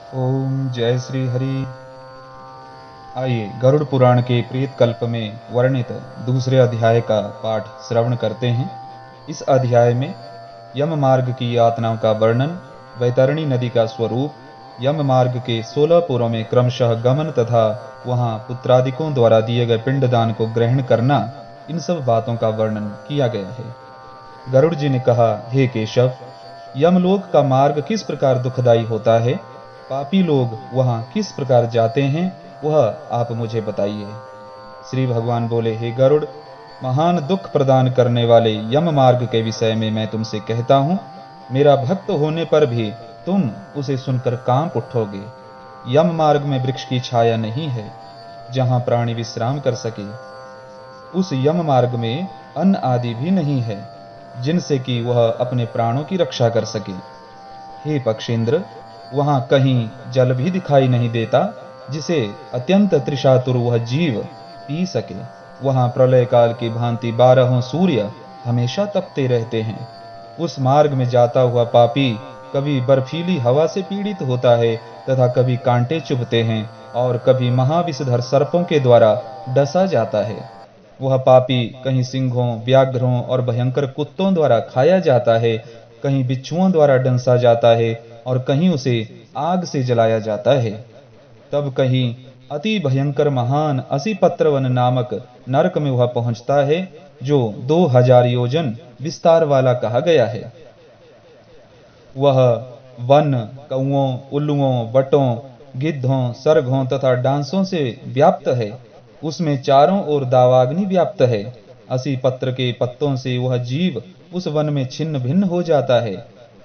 ओम जय श्री हरि। आइए गरुड़ पुराण के प्रेत कल्प में वर्णित दूसरे अध्याय का पाठ श्रवण करते हैं। इस अध्याय में यम मार्ग की यातनाओं का वर्णन, वैतरणी नदी का स्वरूप, यम मार्ग के 16 पुरों में क्रमशः गमन तथा वहां पुत्रादिकों द्वारा दिए गए पिंडदान को ग्रहण करना, इन सब बातों का वर्णन किया गया है। गरुड़ जी ने कहा, हे केशव, यमलोक का मार्ग किस प्रकार दुखदाई होता है, पापी लोग वहां किस प्रकार जाते हैं, वह आप मुझे बताइए। श्री भगवान बोले, हे गरुड़, महान दुख प्रदान करने वाले यम मार्ग के विषय में मैं तुमसे कहता हूं। मेरा भक्त होने पर भी तुम उसे सुनकर कांप उठोगे। यम मार्ग में वृक्ष की छाया नहीं है जहां प्राणी विश्राम कर सके। उस यम मार्ग में अन्न आदि भी नहीं है जिनसे कि वह अपने प्राणों की रक्षा कर सके। हे पक्षेंद्र, वहां कहीं जल भी दिखाई नहीं देता जिसे अत्यंत तृषातुर वह जीव पी सके। वहां प्रलय काल की भांति 12 सूर्य हमेशा तपते रहते हैं। उस मार्ग में जाता हुआ पापी कभी बर्फीली हवा से पीड़ित होता है तथा कभी कांटे चुभते हैं और कभी महाविषधर सर्पों के द्वारा डसा जाता है। वह पापी कहीं सिंहों, व्याघ्रों और भयंकर कुत्तों द्वारा खाया जाता है, कहीं बिच्छुओं द्वारा डंसा जाता है और कहीं उसे आग से जलाया जाता है। तब कहीं अति भयंकर महान असिपत्रवन नामक नरक में वह पहुंचता है, जो 2000 योजन विस्तार वाला कहा गया है। वह वन, कौओं, उल्लुओं, बटों, गिद्धों, सरघों तथा डांसों से व्याप्त है। उसमें चारों ओर दावाग्नि व्याप्त है। 80 पत्र के पत्तों से वह जीव उस वन में छिन्न भिन्न हो जाता है।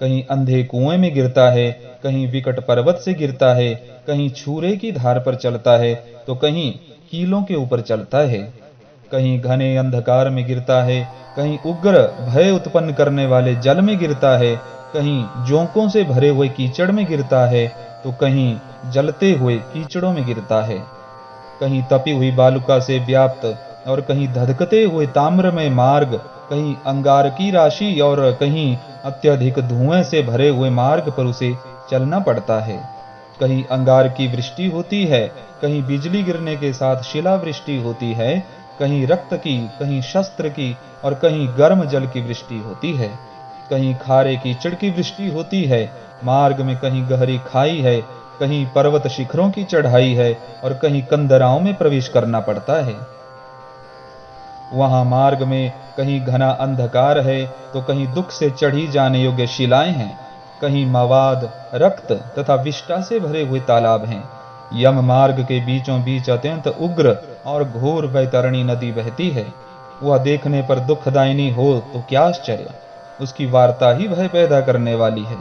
कहीं अंधे कुएं में गिरता है, कहीं विकट पर्वत से गिरता है, कहीं छूरे की धार पर चलता है तो कहीं कीलों के ऊपर चलता है। कहीं घने अंधकार में गिरता है, कहीं उग्र भय उत्पन्न करने वाले जल में गिरता है, कहीं जोंकों से भरे हुए कीचड़ में गिरता है तो कहीं जलते हुए कीचड़ों में गिरता है। कहीं तपी हुई बालुका से व्याप्त और कहीं धधकते हुए ताम्रमय मार्ग, कहीं अंगार की राशि और कहीं अत्यधिक धुएं से भरे हुए मार्ग पर उसे चलना पड़ता है। कहीं अंगार की वृष्टि होती है, कहीं बिजली गिरने के साथ शिला वृष्टि होती है, कहीं रक्त की, कहीं शस्त्र की और कहीं गर्म जल की वृष्टि होती है। कहीं खारे कीचड़ की वृष्टि होती है। मार्ग में कहीं गहरी खाई है, कहीं पर्वत शिखरों की चढ़ाई है और कहीं कंदराओं में प्रवेश करना पड़ता है। वहां मार्ग में कहीं घना अंधकार है तो कहीं दुख से चढ़ी जाने योग्य शिलाएं हैं, कहीं मवाद, रक्त तथा विष्ठा से भरे हुए तालाब हैं। यम मार्ग के बीचों बीच अत्यंत उग्र और घोर वैतरणी नदी बहती है। वह देखने पर दुखदायिनी हो तो क्या आश्चर्य, उसकी वार्ता ही भय पैदा करने वाली है।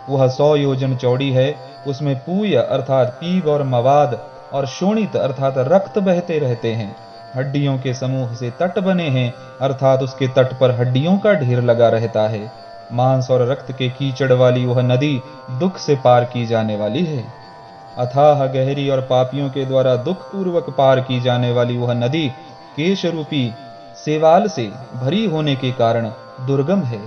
वह 100 योजन चौड़ी है। उसमें पूय अर्थात पीप और मवाद और शोणित अर्थात रक्त बहते रहते हैं। हड्डियों के समूह से तट बने हैं, अर्थात उसके तट पर हड्डियों का ढेर लगा रहता है। मांस और रक्त के कीचड़ वाली वह नदी दुख से पार की जाने वाली है। अथाह गहरी और पापियों के द्वारा दुख पूर्वक पार की जाने वाली वह नदी केश रूपी सेवाल से भरी होने के कारण दुर्गम है।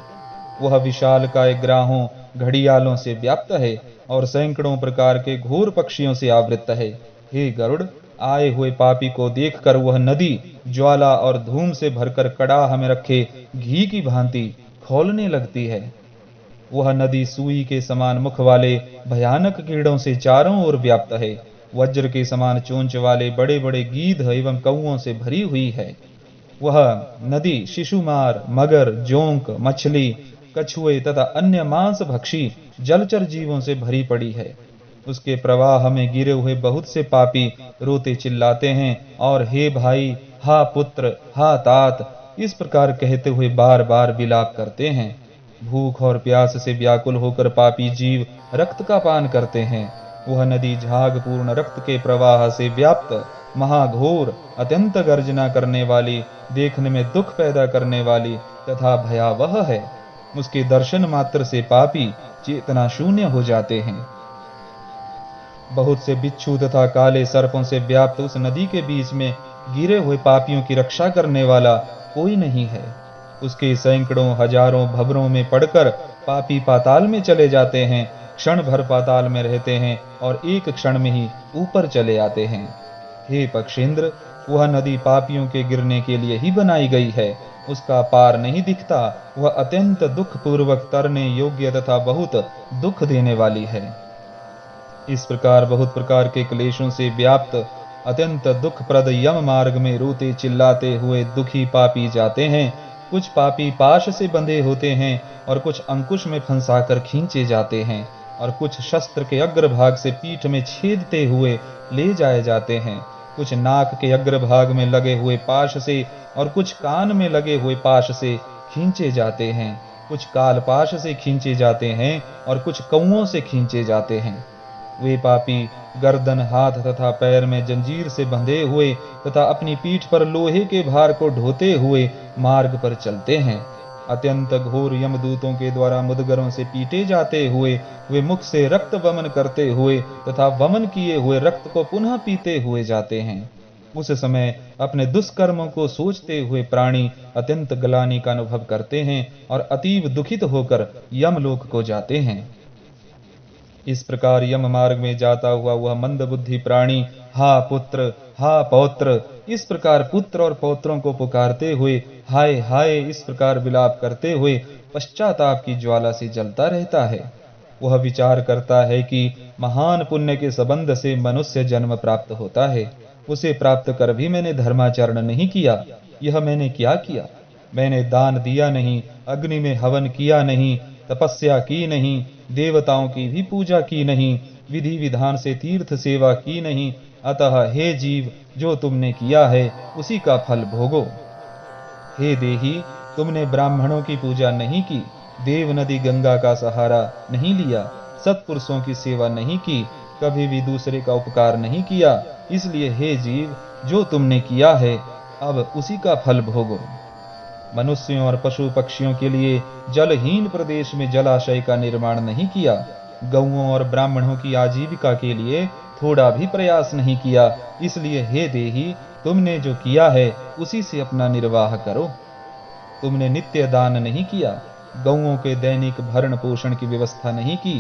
वह विशालकाय ग्राहों, घड़ियालों से व्याप्त है और सैकड़ों प्रकार के घोर पक्षियों से आवृत है। हे गरुड़, आए हुए पापी को देखकर वह नदी ज्वाला और धूम से भरकर कड़ाह में रखे घी की भांति खौलने लगती है। वह नदी सुई के समान मुख वाले भयानक कीड़ों से चारों ओर व्याप्त है। वज्र के समान चोंच वाले बड़े बड़े गीध एवं कौओं से भरी हुई है। वह नदी शिशुमार, मगर, जोंक, मछली, कछुए तथा अन्य मांस भक्षी जलचर जीवों से भरी पड़ी है। उसके प्रवाह में गिरे हुए बहुत से पापी रोते चिल्लाते हैं और हे भाई, हा पुत्र, हा तात, इस प्रकार कहते हुए बार बार विलाप करते हैं। भूख और प्यास से व्याकुल होकर पापी जीव रक्त का पान करते हैं। वह नदी झाग पूर्ण रक्त के प्रवाह से व्याप्त, महाघोर, अत्यंत गर्जना करने वाली, देखने में दुख पैदा करने वाली तथा भयावह है। उसके दर्शन मात्र से पापी चेतना शून्य हो जाते हैं। बहुत से बिच्छू तथा काले सर्पों से व्याप्त उस नदी के बीच में गिरे हुए पापियों की रक्षा करने वाला कोई नहीं है। उसके सैकड़ों हजारों भंवरों में पड़कर पापी पाताल में चले जाते हैं, क्षण भर पाताल में रहते हैं और एक क्षण में ही ऊपर चले आते हैं। हे पक्षेंद्र, वह नदी पापियों के गिरने के लिए ही बनाई गई है, उसका पार नहीं दिखता, वह अत्यंत दुख पूर्वक तरने योग्य तथा बहुत दुख देने वाली है। इस प्रकार बहुत प्रकार के क्लेशों से व्याप्त अत्यंत दुखप्रद यम मार्ग में रोते चिल्लाते हुए दुखी पापी जाते हैं। कुछ पापी पाश से बंधे होते हैं और कुछ अंकुश में फंसाकर खींचे जाते हैं और कुछ शस्त्र के अग्रभाग से पीठ में छेदते हुए ले जाए जाते हैं। कुछ नाक के अग्रभाग में लगे हुए पाश से और कुछ कान में लगे हुए पाश से खींचे जाते हैं। कुछ काल पाश से खींचे जाते हैं और कुछ कौओं से खींचे जाते हैं। वे पापी गर्दन, हाथ तथा पैर में जंजीर से बंधे हुए तथा अपनी पीठ पर लोहे के भार को ढोते हुए मार्ग पर चलते हैं। अत्यंत घोर यमदूतों के द्वारा मुदगरों से पीटे जाते हुए वे मुख से रक्त वमन करते हुए तथा वमन किए हुए रक्त को पुनः पीते हुए जाते हैं। उस समय अपने दुष्कर्मों को सोचते हुए प्राणी अत्यंत ग्लानि का अनुभव करते हैं और अतीव दुखित होकर यमलोक को जाते हैं। इस प्रकार यम मार्ग में जाता हुआ वह मंद बुद्धि प्राणी हा पुत्र, हा पौत्र, इस प्रकार पुत्र और पौत्रों को पुकारते हुए हाय हाय इस प्रकार विलाप करते हुए पश्चाताप की ज्वाला से जलता रहता है। वह विचार करता है कि महान पुण्य के संबंध से मनुष्य जन्म प्राप्त होता है, उसे प्राप्त कर भी मैंने धर्माचरण नहीं किया। यह मैंने क्या किया? मैंने दान दिया नहीं, अग्नि में हवन किया नहीं, तपस्या की नहीं, देवताओं की भी पूजा की नहीं, विधि विधान से तीर्थ सेवा की नहीं। अतः हे जीव, जो तुमने किया है उसी का फल भोगो। हे देही, तुमने ब्राह्मणों की पूजा नहीं की, देव नदी गंगा का सहारा नहीं लिया, सत्पुरुषों की सेवा नहीं की, कभी भी दूसरे का उपकार नहीं किया। इसलिए हे जीव, जो तुमने किया है अब उसी का फल भोगो। मनुष्यों और पशु पक्षियों के लिए जलहीन प्रदेश में जलाशय का निर्माण नहीं किया, गौओं और ब्राह्मणों की आजीविका के लिए थोड़ा भी प्रयास नहीं किया। इसलिए हे देही, तुमने जो किया है उसी से अपना निर्वाह करो। तुमने नित्य दान नहीं किया, गौओं के दैनिक भरण पोषण की व्यवस्था नहीं की,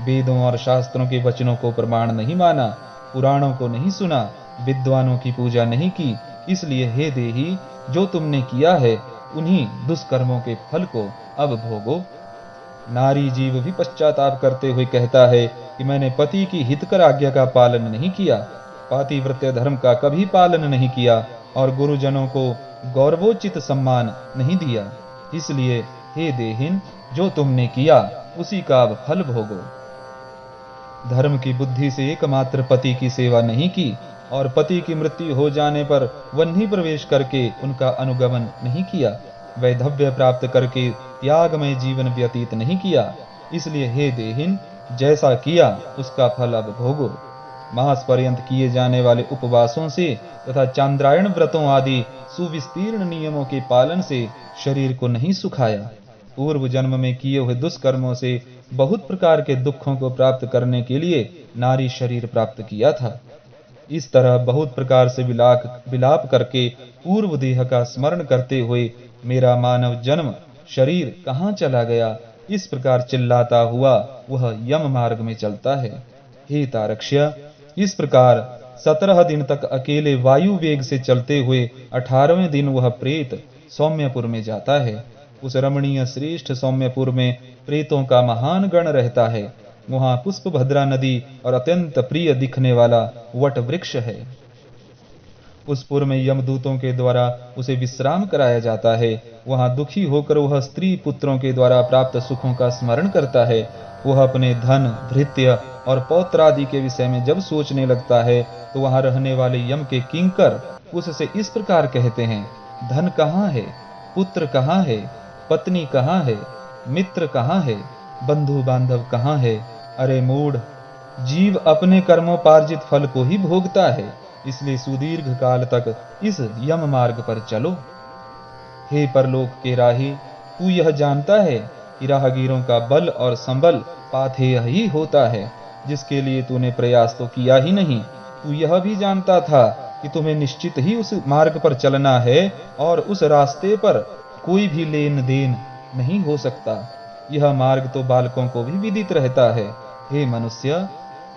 वेदों और शास्त्रों के वचनों को प्रमाण नहीं माना, पुराणों को नहीं सुना, विद्वानों की पूजा नहीं की। इसलिए हे देही, जो तुमने किया है उन्हीं दुष्कर्मों के फल को अब भोगो। नारी जीव भी पश्चाताप करते हुए कहता है कि मैंने पति की हितकर आज्ञा का पालन नहीं किया, पातिव्रत्य धर्म का कभी पालन नहीं किया और गुरुजनों को गौरवोचित सम्मान नहीं दिया। इसलिए हे देहिन, जो तुमने किया उसी का अब फल भोगो। धर्म की बुद्धि से एकमात्र पति की सेवा नहीं की और पति की मृत्यु हो जाने पर वन्ही प्रवेश करके उनका अनुगमन नहीं किया, वैधव्य प्राप्त करके त्यागमय जीवन व्यतीत नहीं किया। इसलिए हे देहिन, जैसा किया उसका फल अब भोगो। मास पर्यंत किए जाने वाले उपवासों से तथा चांद्रायण व्रतों आदि सुविस्तीर्ण नियमों के पालन से शरीर को नहीं सुखाया। पूर्व जन्म में किए हुए दुष्कर्मों से बहुत प्रकार के दुखों को प्राप्त करने के लिए नारी शरीर प्राप्त किया था। इस तरह बहुत प्रकार से विलाप करके पूर्व देह का स्मरण करते हुए मेरा मानव जन्म शरीर कहाँ चला गया, इस प्रकार चिल्लाता हुआ वह यम मार्ग में चलता है। हे तारक्ष्य, इस प्रकार 17 दिन तक अकेले वायु वेग से चलते हुए 18वें दिन वह प्रेत सौम्यपुर में जाता है। उस रमणीय श्रेष्ठ सौम्यपुर में प्रेतों का महान गण रहता है। वहां पुष्पभद्रा नदी और अत्यंत प्रिय दिखने वाला वट वृक्ष है। उस पुर में यमदूतों के द्वारा उसे विश्राम कराया जाता है। वहां दुखी होकर वह स्त्री पुत्रों के द्वारा प्राप्त सुखों का स्मरण करता है। वह अपने धन, भृत्य और पौत्र आदि के विषय में जब सोचने लगता है तो वहां रहने वाले यम के किंकर उससे इस प्रकार कहते हैं, धन कहाँ है, पुत्र कहाँ है, पत्नी कहाँ है, मित्र कहाँ है, बंधु बांधव कहाँ है। अरे मूढ़, जीव अपने कर्मोपार्जित फल को ही भोगता है, इसलिए सुदीर्घ काल तक इस यम मार्ग पर चलो। हे परलोक के राही, तू यह जानता है कि राहगीरों का बल और संबल पाथेय ही होता है, जिसके लिए तूने प्रयास तो किया ही नहीं। तू यह भी जानता था कि तुम्हें निश्चित ही उस मार्ग पर चलना है और उस रास्ते पर कोई भी लेन देन नहीं हो सकता। यह मार्ग तो बालकों को भी विदित रहता है। हे मनुष्य,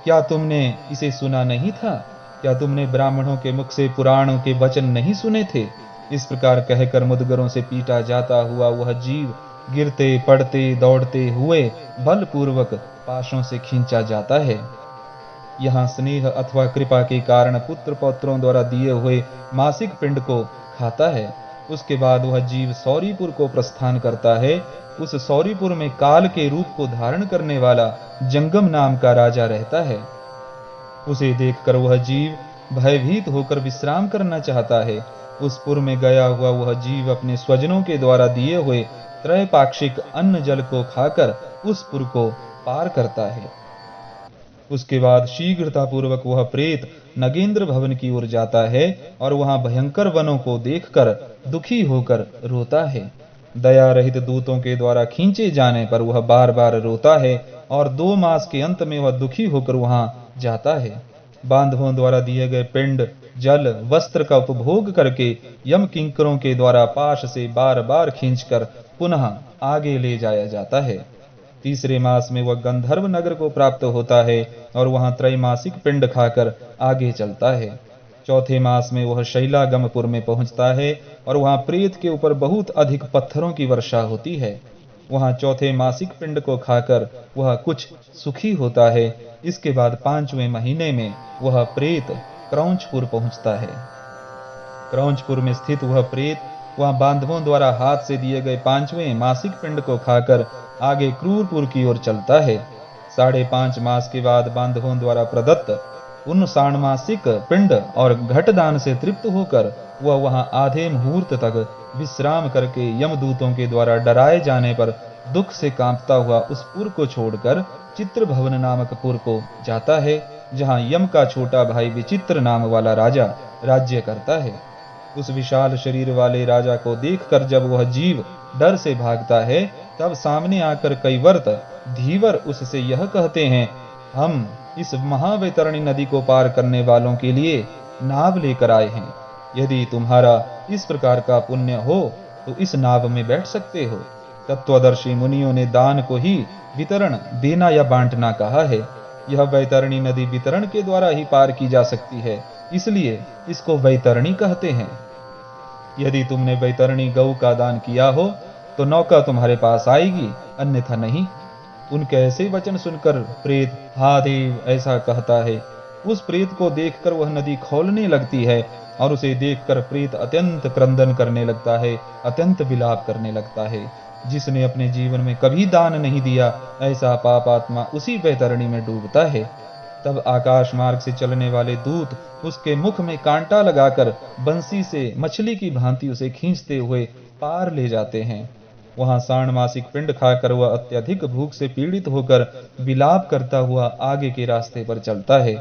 क्या तुमने इसे सुना नहीं था? क्या तुमने ब्राह्मणों के मुख से पुराणों के वचन नहीं सुने थे? इस प्रकार कहकर मुदगरों से पीटा जाता हुआ वह जीव गिरते पड़ते दौड़ते हुए बलपूर्वक पाशों से खींचा जाता है। यहाँ स्नेह अथवा कृपा के कारण पुत्र पौत्रों द्वारा दिए हुए मासिक पिंड को खाता है। उसके बाद वह जीव सौरीपुर को प्रस्थान करता है। उस सौरीपुर में काल के रूप को धारण करने वाला जंगम नाम का राजा रहता है। उसे देखकर वह जीव भयभीत होकर विश्राम करना चाहता है। उस पुर में गया हुआ वह जीव अपने स्वजनों के द्वारा दिए हुए त्रैपाक्षिक अन्न जल को खाकर उस पुर को पार करता है। उसके बाद शीघ्रता पूर्वक वह प्रेत नगेंद्र भवन की ओर जाता है और वहां भयंकर वनों को देखकर दुखी होकर रोता है। दया रहित दूतों के द्वारा खींचे जाने पर वह बार बार रोता है और 2 मास के अंत में वह दुखी होकर वहां जाता है। बांधवों द्वारा दिए गए पिंड, जल, वस्त्र का उपभोग करके यम किंकरों के द्वारा पाश से बार बार खींचकर पुनः आगे ले जाया जाता है। तीसरे मास में वह गंधर्व नगर को प्राप्त होता है और वहां त्रैमासिक पिंड खाकर आगे चलता है। चौथे मास में वह शैलागमपुर में पहुंचता है और वहां प्रेत के ऊपर बहुत अधिक पत्थरों की वर्षा होती है। वहां चौथे मासिक पिंड को खाकर वह कुछ सुखी होता है। इसके बाद 5वें महीने में वह प्रेत क्रौंचपुर पहुंचता है। क्रौंचपुर में स्थित वह प्रेत वहां बांधवों द्वारा हाथ से दिए गए 5वें मासिक पिंड को खाकर आगे क्रूरपुर की ओर चलता है। 5.5 मास के बाद बांधवों द्वारा प्रदत्त उन षाण्मासिक पिंड और घटदान से तृप्त होकर वह वहां आधे मुहूर्त तक विश्राम करके यमदूतों के द्वारा डराए जाने पर दुख से कांपता हुआ उस पुर को छोड़कर चित्र भवन नामक पुर को जाता है, जहां यम का छोटा भाई विचित्र नाम वाला राजा राज्य करता है। उस विशाल शरीर वाले राजा को देखकर जब वह जीव डर से भागता है, तब सामने आकर कैवर्त धीवर उससे यह कहते हैं, हम इस महावैतरणी नदी को पार करने वालों के लिए नाव लेकर आए हैं। यदि तुम्हारा इस प्रकार का पुण्य हो तो इस नाव में बैठ सकते हो। तत्वदर्शी मुनियों ने दान को ही वितरण देना या बांटना कहा है। यह वैतरणी नदी वितरण के द्वारा ही पार की जा सकती है, इसलिए इसको वैतरणी कहते हैं। यदि तुमने वैतरणी गौ का दान किया हो तो नौका तुम्हारे पास आएगी, अन्यथा नहीं। उनके ऐसे वचन सुनकर प्रेत हा देव ऐसा कहता है। उस प्रेत को देखकर वह नदी खौलने लगती है और उसे देखकर प्रेत अत्यंत क्रंदन करने लगता है, अत्यंत विलाप करने लगता है। जिसने अपने जीवन में कभी दान नहीं दिया, ऐसा पापात्मा उसी वैतरणी में डूबता है। तब आकाश मार्ग से चलने वाले दूत उसके मुख में कांटा लगाकर बंसी से मछली की भांति उसे खींचते हुए पार ले जाते हैं। वहां षाण्मासिक पिंड खाकर वह अत्यधिक भूख से पीड़ित होकर विलाप करता हुआ आगे के रास्ते पर चलता है।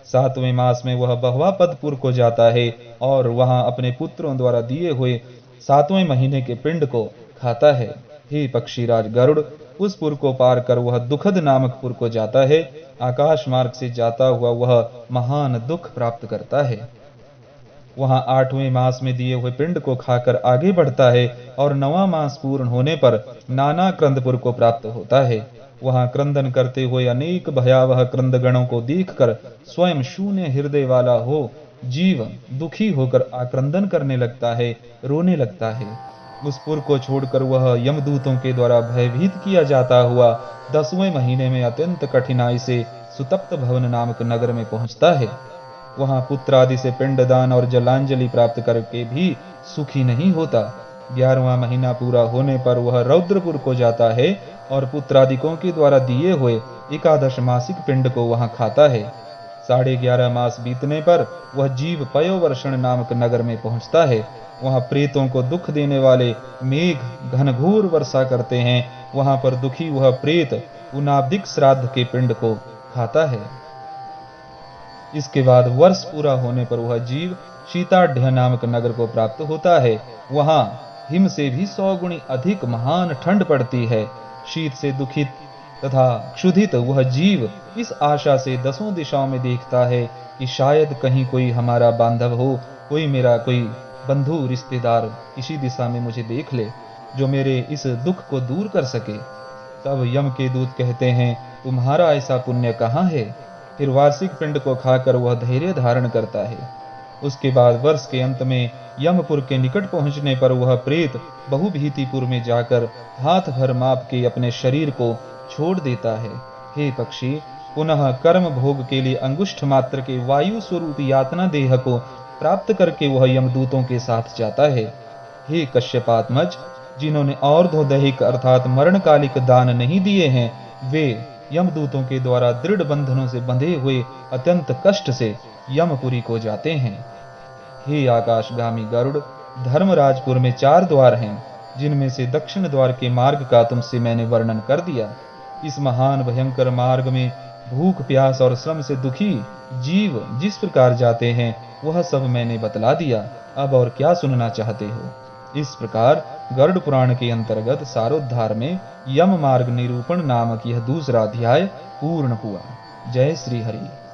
7वें मास में वह बहुवापदपुर को जाता है और वहां अपने पुत्रों द्वारा दिए हुए 7वें महीने के पिंड को खाता है। हे पक्षीराज गरुड़, उस पुर को पार कर वह दुखद नामक पुर को जाता है। आकाश मार्ग से जाता हुआ वह महान दुख प्राप्त करता है। वहां 8वें मास में दिए हुए पिंड को खाकर आगे बढ़ता है और 9वां मास पूर्ण होने पर नाना क्रंदपुर को प्राप्त होता है। वहां क्रंदन करते हुए अनेक भयावह क्रंदगणों को देखकर स्वयं शून्य हृदय वाला हो जीव दुखी होकर आक्रंदन करने लगता है, रोने लगता है। उस पुर को छोड़कर वह यमदूतों के द्वारा भयभीत किया जाता हुआ 10वें महीने में अत्यंत कठिनाई से सुतप्त भवन नामक नगर में पहुंचता है। वहां पुत्र आदि से पिंडदान और जलांजलि प्राप्त करके भी सुखी नहीं होता। 11वां महीना पूरा होने पर वह रौद्रपुर को जाता है और पुत्रादिकों के द्वारा दिए हुए 11 मासिक पिंड को वहां खाता है। 11.5 मास बीतने पर वह जीव पयोवर्षण नामक नगर में पहुंचता है। वहां प्रेतों को दुख देने वाले मेघ घनघोर वर्षा करते हैं। वहां पर दुखी वह प्रेत उनाब्दिक श्राद्ध के पिंड को खाता है। इसके बाद वर्ष पूरा होने पर वह जीव शीताढ़ नामक नगर को प्राप्त होता है। वहां हिम से भी 100 गुणी अधिक महान ठंड पड़ती है। शीत से दुखित तथा क्षुधित वह जीव इस आशा से 10 दिशाओं में देखता है कि शायद कहीं कोई हमारा बांधव हो, कोई मेरा कोई बंधु रिश्तेदार इसी दिशा में मुझे देख ले। जो मेरे इस दुख को दूर कर सके। तब यम के दूत कहते हैं, तुम्हारा ऐसा पुण्य कहाँ है? फिर वार्षिक पिंड को खाकर वह धैर्य धारण करता है। उसके बाद वर्ष के अंत में यमपुर के निकट पहुंचने पर वह प्रेत बहुभीतिपुर में जाकर हाथ भर माप के अपने शरीर को छोड़ देता है। हे पक्षी, पुनः कर्म भोग के लिए अंगुष्ठ मात्र के वायु स्वरूप यातना देह को प्राप्त करके वह यमदूतों के साथ जाता है। हे कश्यपात्मज, जिन्होंने और्ध्वदैहिक अर्थात मरणकालिक दान नहीं दिए हैं, वे यमदूतों के द्वारा दृढ़ बंधनों से बंधे हुए अत्यंत कष्ट से यमपुरी को जाते हैं। हे आकाशगामी गरुड़, धर्मराजपुर में 4 द्वार हैं, जिनमें से दक्षिण द्वार के मार्ग का तुमसे मैंने वर्णन कर दिया। इस महान भयंकर मार्ग में भूख प्यास और श्रम से दुखी जीव जिस प्रकार जाते हैं वह सब मैंने बतला दिया। अब और क्या सुनना चाहते हो? इस प्रकार गरुड़ पुराण के अंतर्गत सारोद्धार में यम मार्ग निरूपण नामक यह दूसरा अध्याय पूर्ण हुआ। जय श्री हरि।